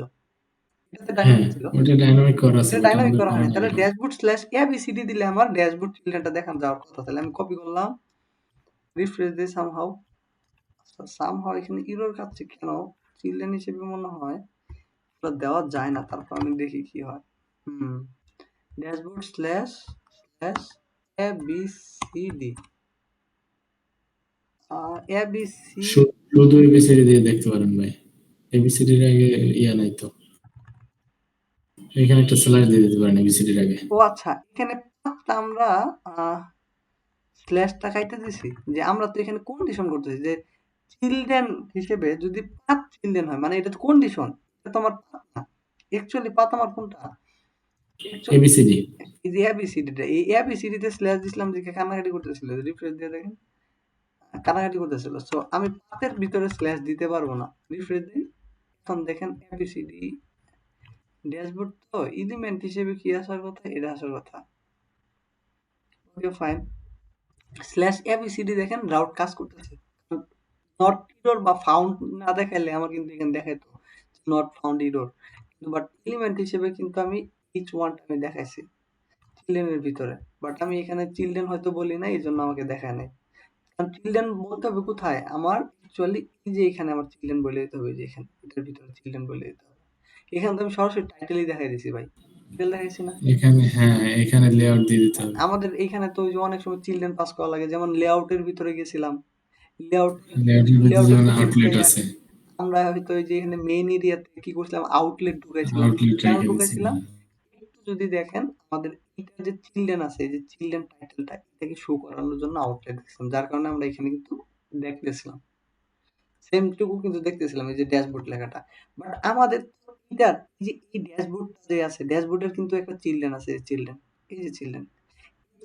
হ্যাঁ, ওটা ডাইনামিক করা আছে, এটা বাট ডাইনামিক আমাদের করা করা হয়নি। নাই তাহলে এখন। ড্যাশবোর্ড স্ল্যাশ এবিসিডি দিলে আমার ড্যাশবোর্ড চিলড্রেনটা দেখানো যাওয়ার কথা। তাহলে আমি কপি করলাম, রিফ্রেশ দিয়ে সামহাউ এখানে এরর কাটছে কেন? চিলড্রেন হিসেবে মনে হয় এটা দেওয়া যায় না। তারপর আমি দেখি কি হয়। Dashboard slash ABCD ABC. শুধু এবিসিডি দিয়ে দেখতে পারেন ভাই, এবিসিডির আগে ইয়া নাই তো, এখানে একটা স্ল্যাশ দিয়ে দিতে পারেন এবিসিডির আগে। ও আচ্ছা, এখানে পাঁচটা আমরা স্ল্যাশটা কাইটা দিছি, যে আমরা তো এখানে কন্ডিশন করতেছি যে চিলড্রেন হিসেবে যদি ৫ চিলড্রেন হয়, মানে এটা তো কন্ডিশন, এটা তো আমার পাত না। অ্যাকচুয়ালি পাত আমার কোনটা? Actually ABCD. এই যে এবিসিডিটা, এই এবিসিডিতে স্ল্যাশ দিছিলাম দেখে কান্নাকাটি করতেছিল। রিফ্রেশ দিয়ে দেখেন, কান্নাকাটি করতেছিল। সো আমি পাতের ভিতরে স্ল্যাশ দিতে পারবো না। রিফ্রেশ দিই, এখন দেখেন এবিসিডি ড্যাশবোর্ড তো এলিমেন্ট হিসেবে কি আসার কথা? এটা আসার কথা। Okay fine. স্ল্যাশ এবিসিডি দেখেন রাউট কাজ করতেছে। নট ইরর বা ফাউন্ড না দেখাইলে আমার কিন্তু এখানে দেখাইতো নট ফাউন্ড ইরর, কিন্তু বাট এলিমেন্ট হিসেবে কিন্তু আমি ইচ ওয়ানটা আমি দেখাইছি চিলড্রেনের ভিতরে। বাট আমি এখানে চিলড্রেন হয়তো বলি না, এই জন্য আমাকে দেখায় নাই। কারণ চিলড্রেন বলতে হবে কোথায়? আমার অ্যাকচুয়ালি এই যে এখানে আমার চিলড্রেন বলে দিতে হবে, যে এখানে এটার ভিতরে চিলড্রেন বলে দিতে হবে। এখানে তো আমি সরাসরি টাইটেলই দেখাই দিছি ভাই, টাইটেল দেখাইছি না। এখানে, হ্যাঁ, এখানে লেআউট দিয়ে দিতে হবে। আমাদের এইখানে তো ওই যে অনেক সময় চিলড্রেন পাস করা লাগে, যেমন লেআউটের ভিতরে গেছিলাম, লেআউট লেআউটের ভিতরে লেআউটের যেমন ভিতরে আউটলেট ঢুকাইয়া আছে, আমরা হয়তো ওই যে এখানে মেইন এরিয়াতে কি করছিলাম, আউটলেট ঢুকাইছিলাম। আউটলেট কেন রেখে দিছি। ঢুকাইছিলাম? একটু যদি দেখেন, আমাদের এটা যে চিলড্রেন আছে, এই যে চিলড্রেন টাইটেলটা, এটাকে শো করানোর জন্য আউটলেট দেখছিলাম, যার কারণে আমরা এখানে কিন্তু দেখতেছিলাম, সেম টুকু কিন্তু দেখতেছিলাম এই যে ড্যাশবোর্ড লেখাটা। বাট আমাদের তো এটার এই যে এই ড্যাশবোর্ড যে আছে, ড্যাশবোর্ডের কিন্তু একটা চিলড্রেন আছে, চিলড্রেন, এই যে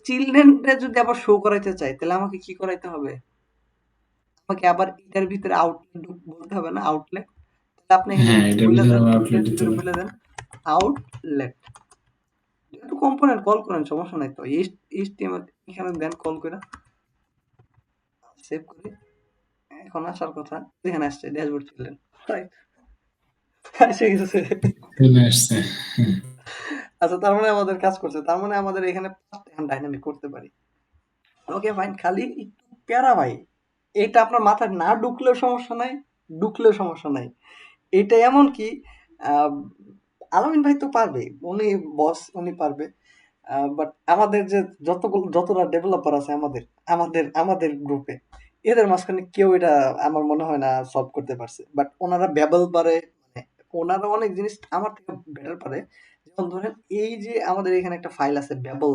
চিলড্রেনটা যদি আবার শো করাইতে চাই, তাহলে আমাকে কি করাইতে হবে? আমাকে আবার এটার ভিতরে আউটলেট বলতে হবে না? আউটলেট। তাহলে আপনি এখানে হ্যাঁ, এটার বলে ভিতরে দেন, আবার আউটলেট এটার দিতে ভিতরে হবে। বলে দেন আউটলেট। একটু কম্পোনেন্ট কল করেন, সমস্যা নাই তো। এইচটিএমএল এখানে দেন কল করে, সেভ করে। এখন আসার কথা, এখানে আসছে ড্যাশবোর্ড চিলড্রেন, রাইট? এসে গেছে। চলে আসছে। হ্যাঁ, আচ্ছা, তার মানে আমাদের কাজ করছে। তার মানে আমাদের এখানে এখন ডাইনামিক করতে পারি। ওকে ফাইন, খালি একটু প্যারা ভাই। এটা আপনার মাথায় না ঢুকলেও সমস্যা নাই, ঢুকলেও সমস্যা নাই। এটা এমন কি, আহ, আলামিন ভাই তো পারবে, উনি বস, উনি পারবে। বাট আমাদের যে যতটা ডেভেলপার আছে আমাদের আমাদের আমাদের গ্রুপে, এদের মাঝখানে কেউ এটা আমার মনে হয় না সলভ করতে পারছে। বাট ওনারা ব্যাবল পারে, মানে ওনারা অনেক জিনিস আমার থেকে বেটার পারে। যেমন ধরেন, এই যে আমাদের এখানে একটা ফাইল আছে ব্যাবল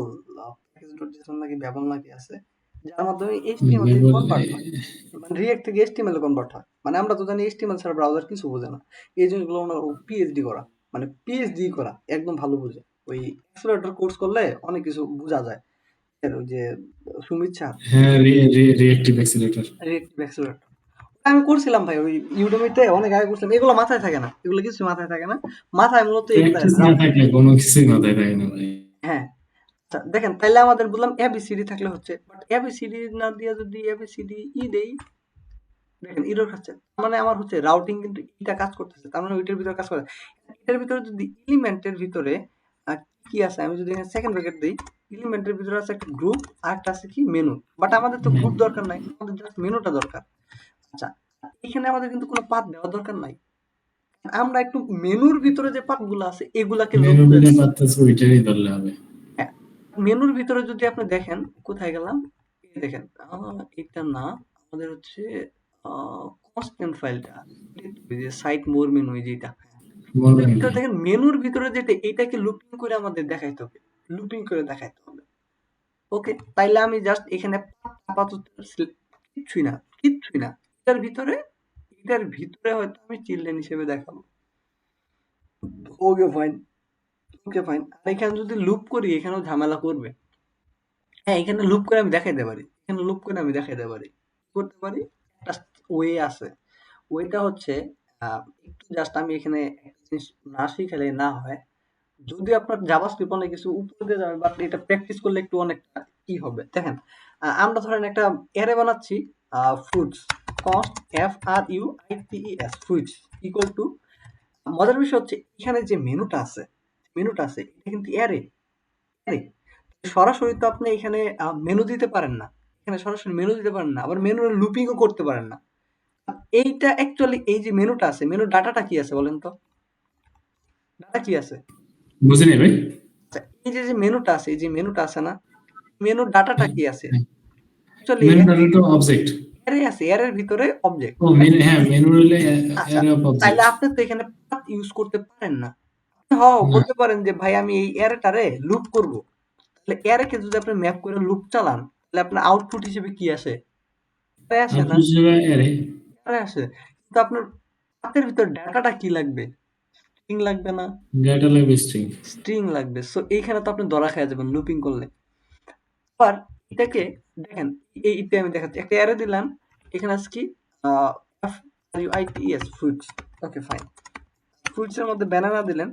নাকি ব্যাবল নাকি আছে, যার মাধ্যমে এইচটিএমএল থেকে লেবেল, কনভার্ট হয়, মানে রিয়েক্ট থেকে এইচটিএমএল এ কনভার্ট হয়। মানে আমরা তো জানি এইচটিএমএল ছাড়া ব্রাউজার কিছু বোঝে না। এই জিনিসগুলো ওনার পিএইচডি করা, মানে পিএইচডি করা একদম ভালো বোঝে। ওই অ্যাক্সেলারেটর কোর্স করলে অনেক কিছু বোঝা যায়। এর ওই যে সুমিত শাহ, হ্যাঁ, রিঅ্যাক্টিভ অ্যাক্সিলেটর। রিয়েক্টিভ অ্যাক্সেলারেটর, আমি করছিলাম ভাই ওই ইউডেমিতে অনেক আগে করছিলাম। এগুলো মাথায় থাকে না, এগুলো কিছু মাথায় থাকে না। মাথায় মূলত এগুলো প্র্যাকটিস না থাকলে কোনো কিছুই মাথায় থাকে না ভাই। হ্যাঁ। আচ্ছা দেখেন, তাইলে আমাদের বললাম এবিসিডি থাকলে হচ্ছে, বাট এবিসিডি না দিয়ে যদি এবিসিডি দেই, দেখেন এরর খাচ্ছে। তার মানে আমার হচ্ছে রাউটিং কিন্তু এটা কাজ করতেছে, তার মানে ওইটার ভিতরে কাজ করে। এটার ভিতরে যদি এলিমেন্টের ভিতরে কি আছে, আমি যদি সেকেন্ড ব্র্যাকেট দিই, এলিমেন্টের ভিতরে আছে একটা গ্রুপ আর একটা আছে কি মেনু। বাট আমাদের তো গ্রুপ দরকার নাই, আমাদের জাস্ট মেনুটা দরকার। আচ্ছা, এখানে আমাদের কিন্তু কোনো পাথ দেওয়া দরকার নাই। আমরা একটু মেনুর ভিতরে যে পাথগুলো আছে এগুলাকে লোড মেনু করে যেটা দিব। পারতেছে ওইটারই ধরলে হবে। হ্যাঁ, মেনুর ভিতরে যদি আপনি দেখেন, কোথায় গেলাম, এই দেখেন, এটা না, আমাদের হচ্ছে কনস্ট্যান্ট ফাইলটা, যে সাইট মোর মেনু, এই যেটা, এটার বলবেন ভিতরে না। দেখেন মেনুর ভিতরে যেটা, এটাকে লুপিং করে আমাদের দেখাইতে হবে, লুপিং করে দেখাইতে হবে। ওকে, তাইলে আমি জাস্ট এখানে আপাতত কিচ্ছুই না, এটার ভিতরে এটার ভিতরে হয়তো আমি চিলড্রেন হিসেবে দেখাবো। Okay fine, okay fine. আর এখানে যদি লুপ করি এখানেও ঝামেলা করবে। হ্যাঁ, এখানে লুপ করে আমি দেখাইতে পারি, এখানে লুপ করে আমি দেখাইতে পারি, কি করতে পারি, একটা ওয়ে আছে। ওইটা হচ্ছে একটু জাস্ট আমি এখানে একটা জিনিস না শিখালে না হয়। যদি আপনার জাভাস্ক্রিপ্ট অনেক কিছু উপরে দিয়ে যাবে, বাট এটা প্র্যাকটিস করলে একটু অনেকটা কি হবে দেখেন। আমরা ধরেন একটা অ্যারে বানাচ্ছি, fruits, cost FRUITES, fruits equal to, মজার বিষয় হচ্ছে এখানে যে মেনুটা আছে এটা কিন্তু অ্যারে, অ্যারে সরাসরি তো আপনি এখানে মেনু দিতে পারেন না, এখানে সরাসরি মেনু দিতে পারেন না, আবার মেনুর লুপিংও করতে পারেন না। এইটা অ্যাকচুয়ালি এই যে মেনুটা আছে, মেনুর ডাটাটা কি আছে বলেন তো, ডাটা কি আছে? বুঝিনি ভাই। আচ্ছা, এই যে মেনুটা আছে, এই যে মেনুটা আছে না, মেনুর ডাটাটা কি আছে? হ্যাঁ, অ্যাকচুয়ালি মেনু ডাটা তো অবজেক্ট। অ্যারে আছে, অ্যারের ভিতরে অবজেক্ট। ও মেনু, হ্যাঁ মেনু হলে আচ্ছা, অ্যারে অফ তাইলে অবজেক্ট। আপনি তো এখানে পাথ ইউজ করতে পারেন না। হ্যাঁ, না, বলতে পারেন যে ভাই আমি এই অ্যারেটারে লুপ করব। তাহলে অ্যারেকে যদি আপনি ম্যাপ করে লুপ চালান, তাহলে আপনার আউটপুট হিসেবে কি আসে? অ্যারে আসে না? আউটপুট হিসেবে অ্যারে। অ্যারে আসে। কিন্তু আপনার পাথের ভিতর ডাটাটা কি লাগবে? স্ট্রিং লাগবে না? ডেটা লাগবে স্ট্রিং। স্ট্রিং লাগবে। সো এইখানে তো আপনি ধরা খেয়ে যাবেন লুপিং করলে। আবার এটাকে দেখেন, এইটা আমি দেখাচ্ছি। একটা অ্যারে দিলাম, এখানে আছে কি, FRUITES, fruits. Okay fine. Fruits এর মধ্যে ব্যানানা দিলেন,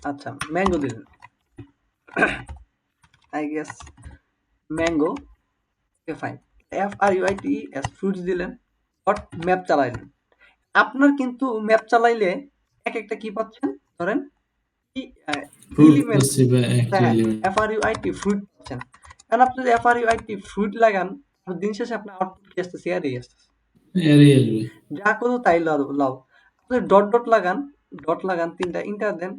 আচ্ছা ম্যাঙ্গো দিলেন, I guess mango. Okay fine. FRUITES, fruits দিলেন, ডট ম্যাপ চালাইলেন। আপনার কিন্তু ম্যাপ চালাইলে এক একটা কি পাচ্ছেন, ধরেন ফ্রুট এলিমেন্ট, পাচ্ছি বা একটা হ্যাঁ এলিমেন্ট। FRUIT ফ্রুট পাচ্ছেন। কারণ আপনি যদি FRUIT ফ্রুট লাগান, দিন শেষে আপনার আউটপুট কি আসতেছে, অ্যারেই আসতেছে। অ্যারে আসবে। যা করো তাই লাও লাও। আপনি ডট ডট লাগান, ডট লাগান, তিনটা ইন্টার দেন,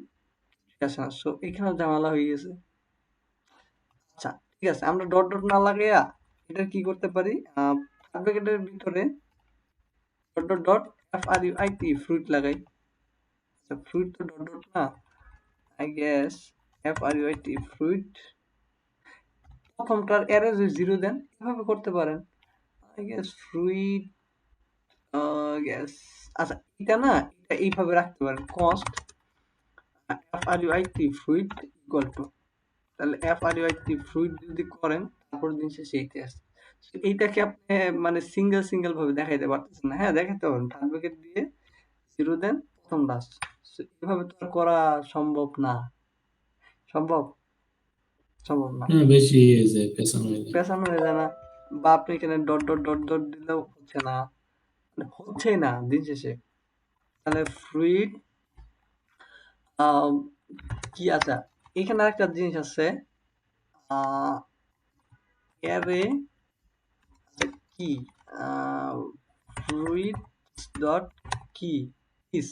ঠিক আছে না? সো এখানেও ঝামেলা হয়ে গেছে। আচ্ছা ঠিক আছে, আমরা ডট ডট না লাগাইয়া এটা কি করতে পারি, ব্র্যাকেটের ভিতরে dot dot dot FRUIT fruit লাগাই। আচ্ছা ফ্রুট তো ডট ডট না, আই গেস FRUIT ফ্রুট, প্রথমটার অ্যারে যদি 0 দেন এভাবে করতে পারেন। আই গেস ফ্রুইট, গেস, আচ্ছা এটা না, এটা এইভাবে রাখতে পারেন, cost FRUIT fruit equal to, তাহলে FRUIT ফ্রুইট যদি করেন তারপর দিন শেষে এইটা আসে। So এইটাকে আপনি মানে সিঙ্গেল ভাবে দেখাইতে পারতেছেন না। হ্যাঁ দেখাতে পারেন, থার্ড ব্র্যাকেট দিয়ে 0 দেন, প্রথম দাস। এভাবে তো আর করা সম্ভব না, সম্ভব সম্ভব না, না বেশি হয়ে যায়, পেছানো হয়ে যায়। পেছানো হয়ে যায় না। বা আপনি এখানে ডট ডট ডট ডট দিলেও হচ্ছে না, মানে হচ্ছেই না দিন শেষে। তাহলে ফ্রুইট কি, আচ্ছা এখানে আরেকটা জিনিস আছে, অ্যারে কি, ফ্রুইট ডট কি ইস,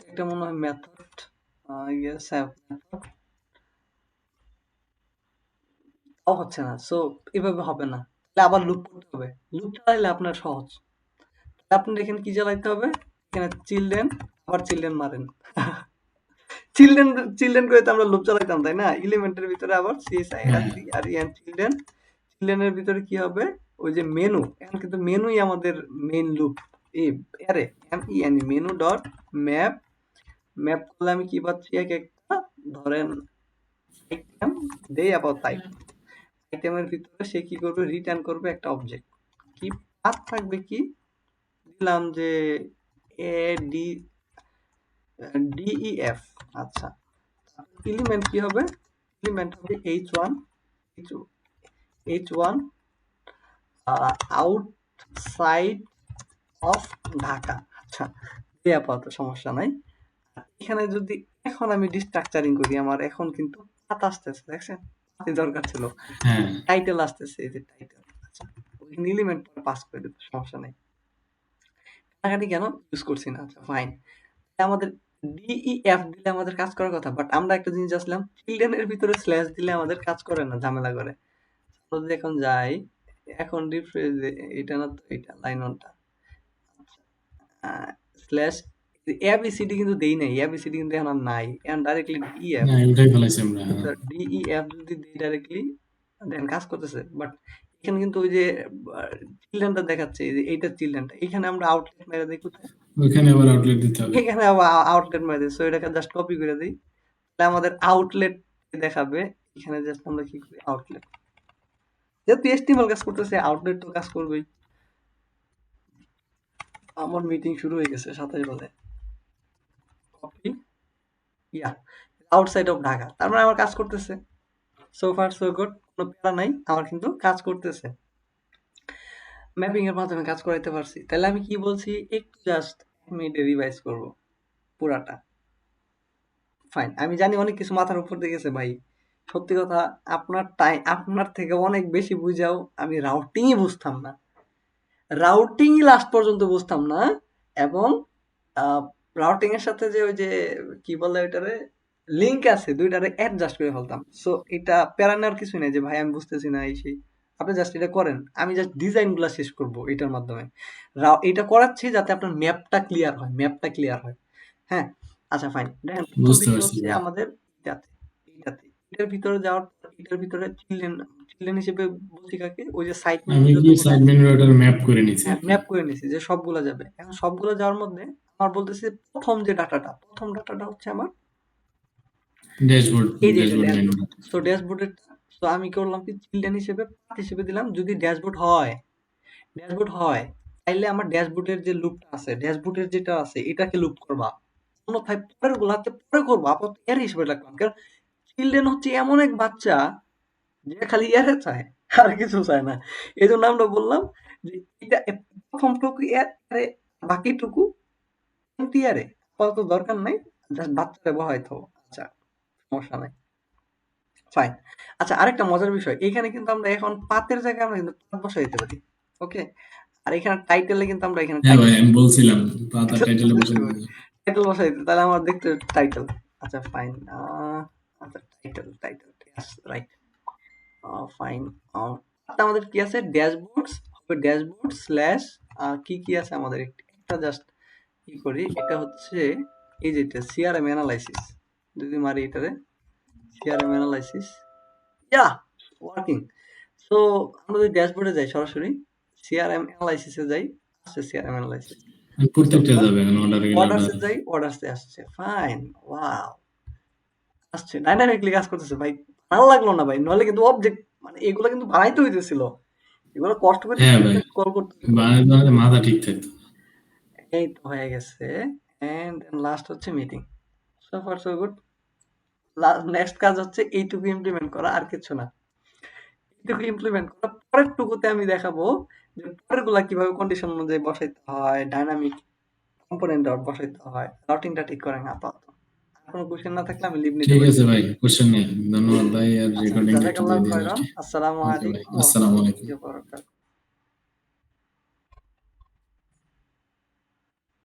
একটা মনে হয় মেথড, ইয়েস হ্যাঁ মেথড, তাও হচ্ছে না। সো এভাবে হবে না, তাহলে আবার লুপ করতে হবে। লুপ চালাইলে আপনার সহজ। আপনার এখানে কি চালাইতে হবে, এখানে চিলড্রেন, আবার চিলড্রেন মারেন। চিলড্রেন চিলড্রেন করে তো আমরা লুপ চালাইতাম তাই না, এলিমেন্টের ভিতরে আবার হ্যাঁ, CSIREN চিলড্রেন, চিলড্রেনের ভিতরে কি হবে, ওই যে মেনু, এখন কিন্তু মেনুই আমাদের মেইন লুপ। এই আরে MENU, menu dot map, map করলে আমি কি পাচ্ছি, এক একটা ধরেন আইটেম দেই অ্যাবাউট টাইপ, আইটেমের ভিতরে সে কি করবে, রিটার্ন করবে একটা অবজেক্ট। কি পাথ থাকবে, কি দিলাম যে AD DEF। আচ্ছা এলিমেন্ট কি হবে, এলিমেন্ট হবে H1, H1 outside of Dhaka. আচ্ছা এই আপাতত সমস্যা নাই। এখানে যদি এখন আমি ডিস্ট্রাকচারিং করি, আমার এখন কিন্তু পাত আসতেছে, দেখছেন পাতি দরকার ছিল, হ্যাঁ, টাইটেল আসতেছে, এই যে টাইটেল। আচ্ছা ওইখানে এলিমেন্ট পাস করে দিতে সমস্যা নেই, কাটাকাটি কেন ইউজ করছি না। আচ্ছা ফাইন, আমাদের DEF দিলে আমাদের কাজ করার কথা, বাট আমরা একটা জিনিস আসলাম, চিলড্রেনের ভিতরে স্ল্যাশ দিলে আমাদের কাজ করে না, ঝামেলা করে। আমরা যদি এখন যাই, এখন রিফ্রেশ, এটা না তো, এটা লাইন ওয়ানটা, স্ল্যাশ ABCD কিন্তু দেই নাই, ABCD কিন্তু এখন আর নাই, এখন ডাইরেক্টলি DEF, হ্যাঁ উঠাই ফেলাইছি আমরা। হ্যাঁ। DEF যদি দিই ডাইরেক্টলি, দেন কাজ করতেছে। বাট এখানে কিন্তু ওই যে চিলড্রেনটা দেখাচ্ছে, এই যে এইটা চিলড্রেনটা, এখানে আমরা আউটলেট মেরে দিই কোথায়, ওইখানে আবার আউটলেট দিতে হবে। এখানে আবার আউটলেট মেরে দিই। সো এটাকে জাস্ট কপি করে দিই, তাহলে আমাদের আউটলেট দেখাবে। এখানে জাস্ট আমরা কি করি, আউটলেট, যেহেতু HTML কাজ করতেছে আউটলেট তো কাজ করবেই। আমার মিটিং শুরু হয়ে গেছে 27 বাজে। Copy, yeah, outside of Dhaka, তার মানে আমার কাজ করতেছে। সো ফার সো গুড, কোনো প্যারা নাই, আমার কিন্তু কাজ করতেছে। ম্যাপিং এর মাধ্যমে কাজ করাইতে পারছি। তাহলে আমি কি বলছি, একটু জাস্ট 1 মিনিটে রিভাইজ করব পুরাটা। ফাইন, আমি জানি অনেক কিছু মাথার উপর দিয়ে গেছে ভাই। সত্যি কথা, আপনার থেকে অনেক বেশি বুঝাও আমি রাউটিংই বুঝতাম না। রাউটিংই লাস্ট পর্যন্ত বুঝতাম না। এবং রাউটিং এর সাথে যে ওই যে কি বলে ওইটারে লিংক আছে, দুইটারে অ্যাডজাস্ট করে ফেলতাম। সো এটা প্যারা নেওয়ার কিছু নেই যে ভাই আমি বুঝতেছি না এই সেই, আপনি জাস্ট এটা করেন, আমি জাস্ট ডিজাইন গুলা শেষ করবো এটার মাধ্যমে। এটা করাচ্ছি যাতে আপনার ম্যাপটা ক্লিয়ার হয়, ম্যাপটা ক্লিয়ার হয়। হ্যাঁ, আচ্ছা ফাইন, দেখেন প্রথম বুঝতে বিষয় পারছি হচ্ছে ভাই। আমাদের এটাতে এটার ভিতরে যাওয়ার পর, এটার ভিতরে চিলড্রেন চিলড্রেন হিসেবে বলছি কাকে, ওই যে সাইট মেনু আমি কি যতগুলো সাইড আছে, মেনু ওটার ম্যাপ করে নিছি হ্যাঁ আর কি। ম্যাপ করে নিছি যে সবগুলো যাবে। এখন সবগুলো যাওয়ার মধ্যে আমার বলতেছে প্রথম ডাটাটা হচ্ছে আমার ড্যাশবোর্ড, এই যে এটা ড্যাশবোর্ড মেনু। ড্যাশবোর্ড। সো ড্যাশবোর্ডের, সো আমি করলাম কি, চিলড্রেন হিসেবে পাথ হিসেবে দিলাম যদি ড্যাশবোর্ড হয় তাইলে আমার ড্যাশবোর্ডের যে লুপটা আছে, ড্যাশবোর্ডের যেটা আছে এটাকে লুপ করবা, অন্যথায় পরের গুলাতে পরে করবো, আপাতত এর হিসেবে রাখলাম। কারণ চিলড্রেন হচ্ছে এমন এক বাচ্চা যে খালি এরে চায়, আর কিছু চায় না। এই জন্য আমরা বললাম যে এটা প্রথমটুকু এরে, বাকিটুকু এমটি এরে, আপাতত দরকার নাই, জাস্ট বাচ্চারে বহাইতে হবে। আচ্ছা, সমস্যা নাই, ফাইন। আচ্ছা, আরেকটা মজার বিষয়, এখানে কিন্তু আমরা এখন পাতের জায়গায় আমরা কিন্তু পাত বসাই দিতে পারি। ওকে, আর এখানে টাইটেলে কিন্তু আমরা এখানে হ্যাঁ ভাই, আমি বলছিলাম পাতা টাইটেল টাইটেলে বসে বসাইতে পারি, দিতে। টাইটেল বসাই দিতে, তাহলে আমার দেখতে টাইটেল। আচ্ছা ফাইন, আচ্ছা টাইটেল রাইট, ফাইন। আমাদের কি আছে, ড্যাশবোর্ডস হবে, ড্যাশবোর্ড স্ল্যাশ কি কি আছে আমাদের, একটা জাস্ট কি করি, এটা হচ্ছে এই যেটা সিআরএম অ্যানালাইসিস, যদি মারি এটারে সিআরএম অ্যানালাইসিস, ইয়া ওয়ার্কিং। সো আমরা যদি ড্যাশবোর্ডে যাই, সরাসরি সিআরএম অ্যানালাইসিসে যাই, আসছে সিআরএম অ্যানালাইসিস। সো প্রত্যেকটা যাবে এখন অর্ডারে গেলে অর্ডারসে অর্ডার। যাই, অর্ডারসে আসছে, ফাইন, ওয়াও, আসছে ডাইনামিকলি কাজ করতেছে ভাই। ভালো লাগলো না ভাই, নইলে কিন্তু অবজেক্ট মানে এগুলো কিন্তু বানাইতে হইতেছিল, এগুলো কষ্ট করে হ্যাঁ ভাই, কল করতে হইতো। বানাতে মাথা ঠিক থাকতো। এই তো হয়ে গেছে। এন্ড দেন লাস্ট হচ্ছে meeting. So far so good. Next কাজ হচ্ছে এইটুকু ইমপ্লিমেন্ট করা, আর কিছু না। এইটুকু ইমপ্লিমেন্ট করা, পরের টুকুতে আমি দেখাবো যে পরের গুলা কিভাবে কন্ডিশন অনুযায়ী বসাইতে হয়, ডাইনামিক কম্পোনেন্ট বসাইতে হয়, রাউটিংটা ঠিক করে না। আপাতত আর কোনো কোশ্চেন না থাকলে আমি লিভ নিতে ঠিক পারি। আছে ভাই, কোশ্চেন নেই। ধন্যবাদ ভাই, আর আচ্ছা, রেকর্ডিংটা একটু জাযাকাল্লাহু দিয়ে দিন আর খাইরান। কি। আসসালামু ওকে ভাই, আলাইকুম ওয়া আসসালামু রাহমাতুল্লাহি আলাইকুম। ওয়া বারাকাতুহু।